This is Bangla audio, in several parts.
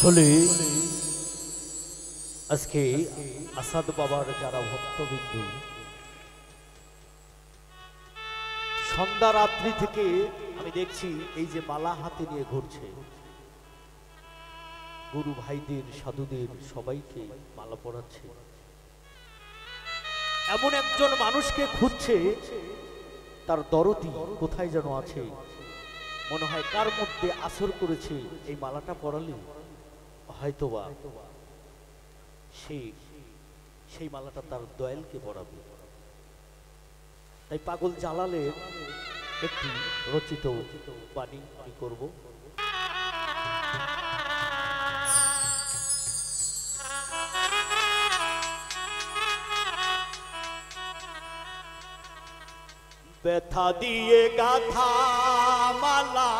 আসলে আজকে আসাদ বাবার যারা ভক্তবিন্দু সন্ধ্যা রাত্রি থেকে আমি দেখছি এই যে মালা হাতে নিয়ে ঘুরছে, গুরু ভাইদের সাধুদের সবাইকে মালা পরাচ্ছে। এমন একজন মানুষকে খুঁজছে, তার দরদি কোথায় যেন আছে, মনে হয় কার মধ্যে আসর করেছে, এই মালাটা পরালে হয়তোবা সেই মালাটা তার দয়ালকে পরাবে। তাই পাগল জালালের একটি রচিত বাণী আমি করব। ব্যথা দিয়ে গাথা মালা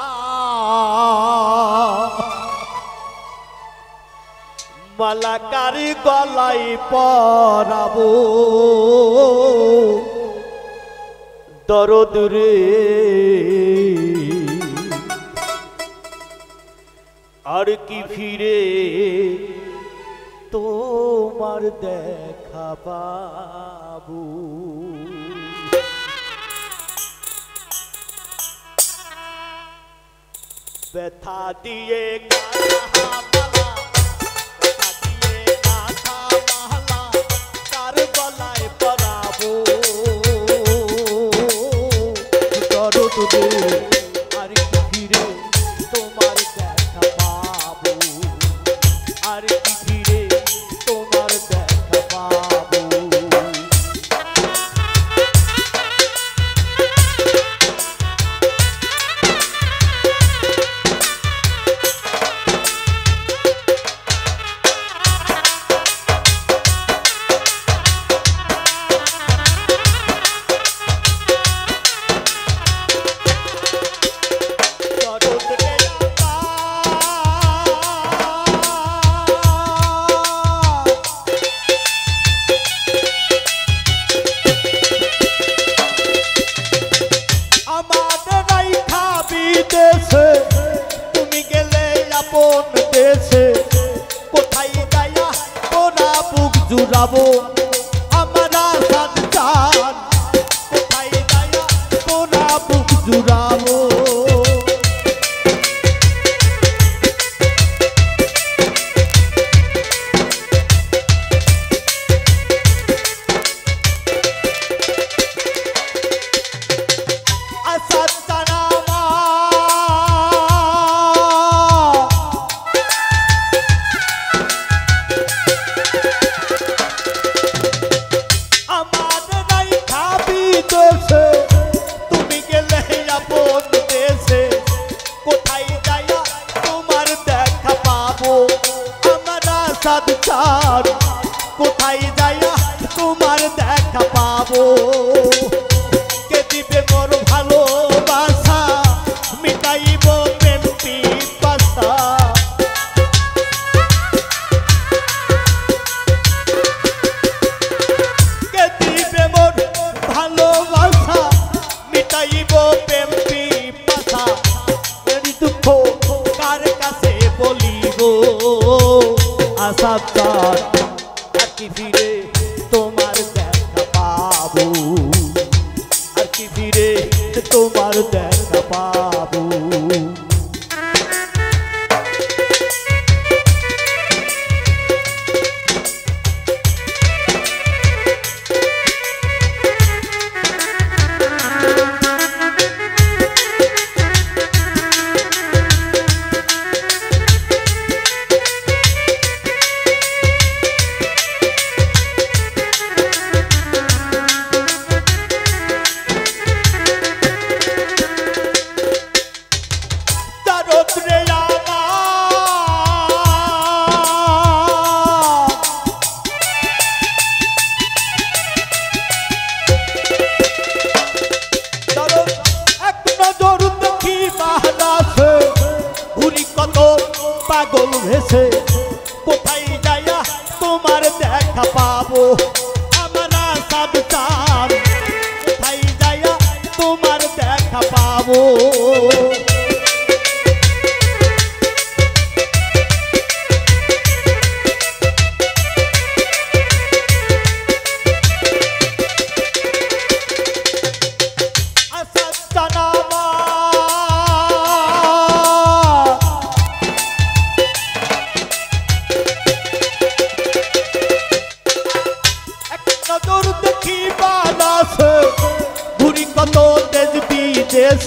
মালাকারি গলাই পরাবো, দরদ রে আর কি ফিরে তোমার দেখা পাবো। ব্যথা দিয়ে গাথা মালা, ব্যথা দিয়ে গাথা মালা কার গলায় পরাবো, দরদ রে আর কি ফিরে তোমার দেখা পাবো, আর কি ফিরে তোমার দেখা পাবো। তুমি গেলে আপন দেশে, কোথায় যাইয়া তোরা বুক জুড়াবো আমার আসাদ চান, কোথায় যাইয়া তোরা বুক জুড়াবো। আসাদ চান তুমি গেলে আপন দেশে, কোথায় যাইয়া তোমার দেখা পাবো আমার আসাদ চান, কোথায় যাইয়া তোমার দেখা পাবো। কে দিবে মোর ভালোবাসা, মিটাইব প্রেম পিপাসা, কে দিবে মোর ভালোবাসা, মিটাইব প্রেম পিপাসা। এই দুঃখ কার কাছে বলিব আসাদ চান, আর কি ফিরে তোমার দেখা পাবো, আর কি ফিরে তোমার দেখা পাবো। পাগল ভেসে কোথায় যাইয়া তোমার দেখা পাবো আমার আসাদ চান, কোথায় যাইয়া তোমার দেখা পাবো।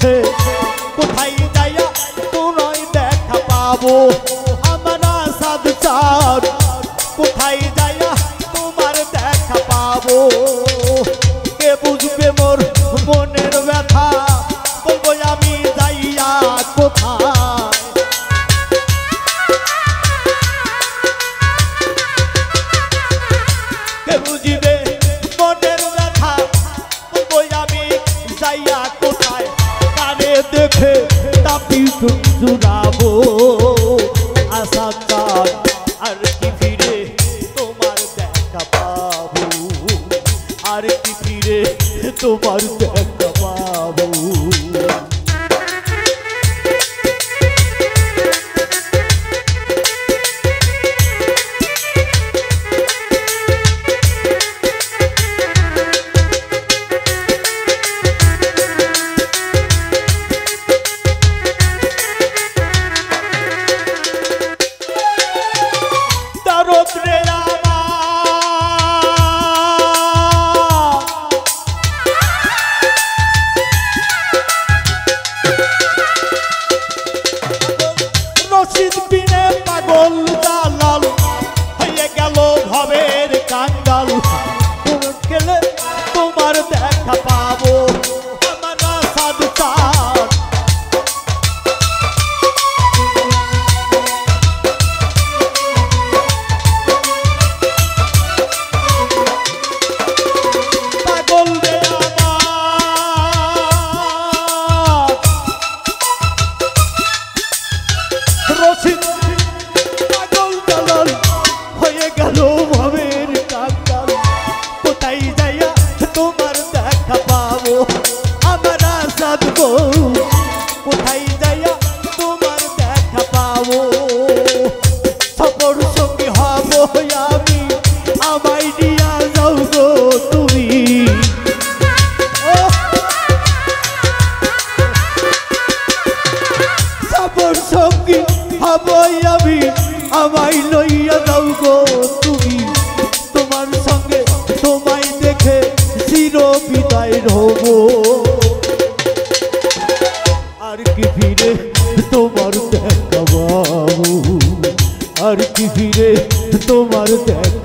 দেখে কোথায় যাইয়া তোমায় দেখা পাবো আমার আসাদ চাঁদ কোথায় যাইয়া তোমার দেখা পাবো কে বুঝবে মোর মনের ব্যথা বলবো আমি যাইয়া কোথায় কে বুঝবে মনের ব্যথা বলবো আমি যাইয়া কোথায় কানে দেখে তাপি জুড়াবো আসাদ চাঁদ আর কি ফিরে তোমার দেখা পাবো আর কি ফিরে তোমার দেখা পাবো তোমার দেখা পাবো আমার আসাদ চাঁদ পাগল রে আমার রশিদ পাগল দলাল হয়ে গেল ভবের কাঙ্গাল কোথায় যাইয়া তোমার দেখা পাবো আমার আসাদ গো কোথায় যাইয়া তোমার দেখা পাবো সফর সঙ্গী হব আমি আমায় নিয়া যাও গো তুমি সফর সঙ্গী হব আমি আমায় লইয়া যাও গো তুমি তোমার সঙ্গে তোমায় দেখে চির বিদায় হব আর কি ফিরে তোমার দেখা পাবো আর কি ফিরে তোমার দেখা